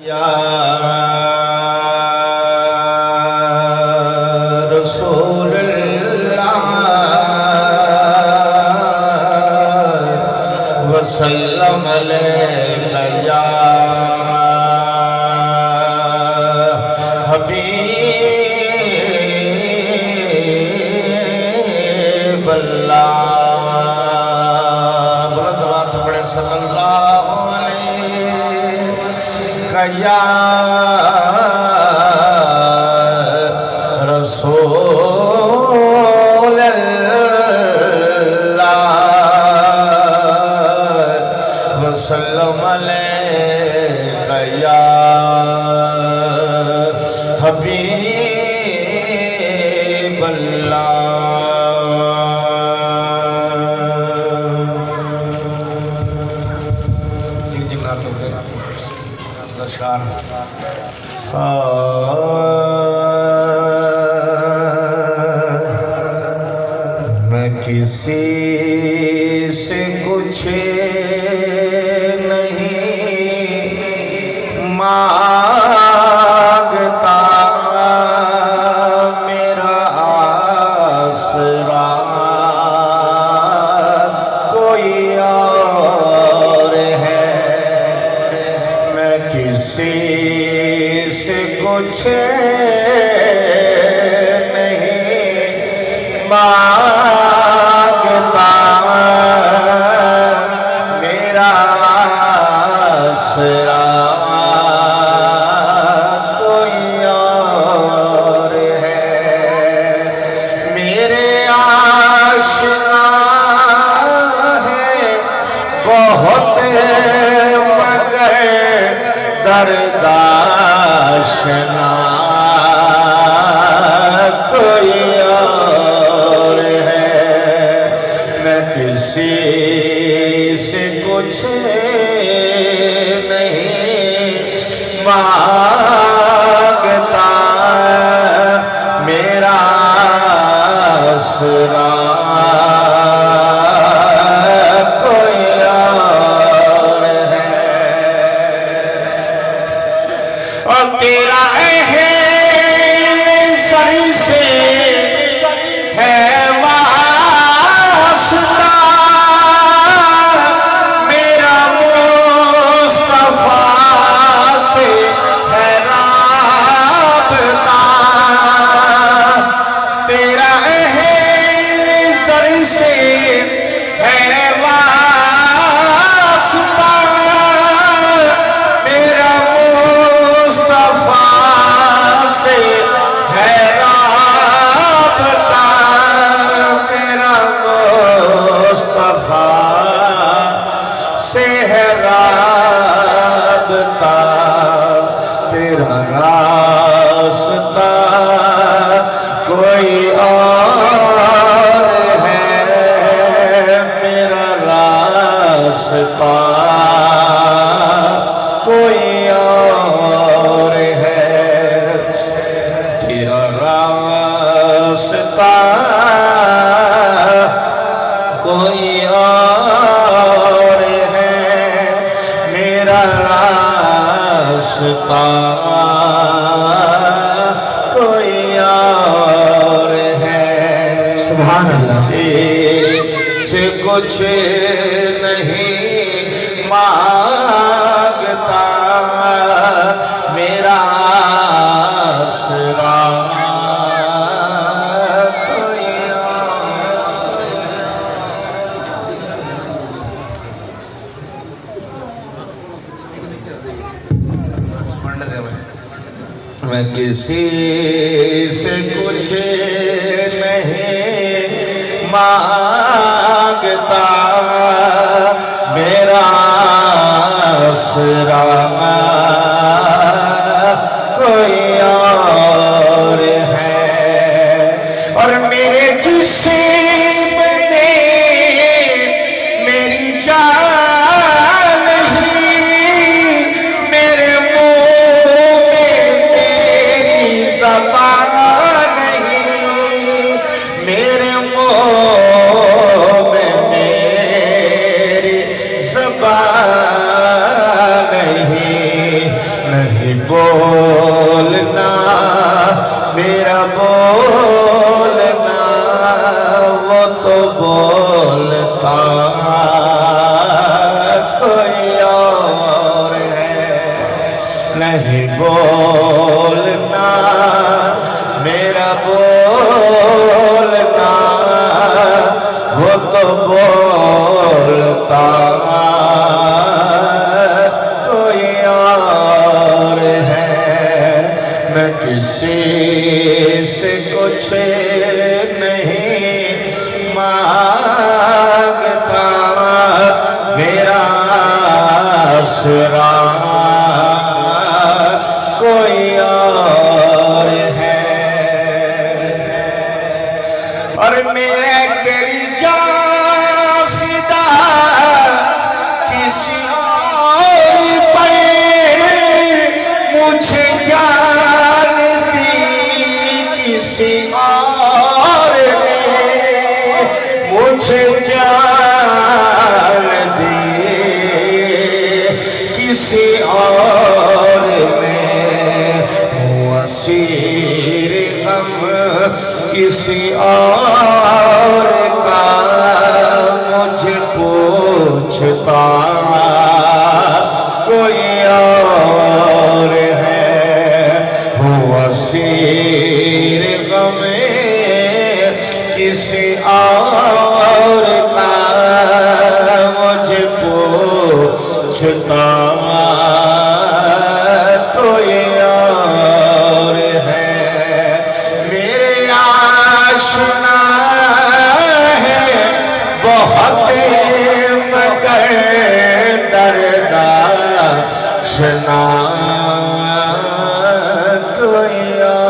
या रसूल अल्लाह वसल्लम अलैका या हबीब अल्लाह। बुलंद आवाज़ से पढ़े सल्लल्लाहु अलैहि या रसूल अल्लाह वसल्लम अलैका या हबीब अल्लाह। मैं किसी से कुछ नहीं मांगता, मेरा आसरा कोई और है। मैं किसी से कुछ नहीं मांगता, मेरा आसरा कोई और है। मेरे आशिना है बहुत मगर दर्दाशना कोई और है। मैं किसी से कुछ नहीं मांगता, मेरा आसरा कोई और है। और तेरा सरी से है वास्ता, मेरा मुस्तफा से है राबता। तेरा सरी से है वास्ता, मेरा मुस्तफा से है राबता। मेरा मुस्तफा से है राबता। तेरा रास्ता कोई और है, मेरा रास्ता कोई और है। तेरा रास्ता कोई और है, मेरा रास्ता कोई और है। सुभान अल्लाह। से कुछ नहीं मांगता, मेरा आसरा कोई और। मैं किसी से कुछ नहीं मांगता, मेरा आसरा कोई और है। और मेरे जिस्म ने मेरी जान नहीं, मेरे मुंह में मेरी ज़बान नहीं, मेरे मुंह में मेरी ज़बान नहीं। नहीं बोलना मेरा बोलना, वो तो बोलता कोई और है। नहीं बोलना मेरा बोलना, वो तो बोलता कोई और है। मैं किसी से कुछ नहीं मांगता, मेरा आसरा कोई और है। और मेरे तेरी जान फिदा किसी और पर, मुझे जान दी किसी और ने, मुझे जान दी किसी और ने। असीर गम किसी और का, मुझे पूछता कोई और है। हूँ असीर गम किसी और का, मुझे पूछता कोई और है। मेरे आशना है बहुत मगर दर्दाशना कोई और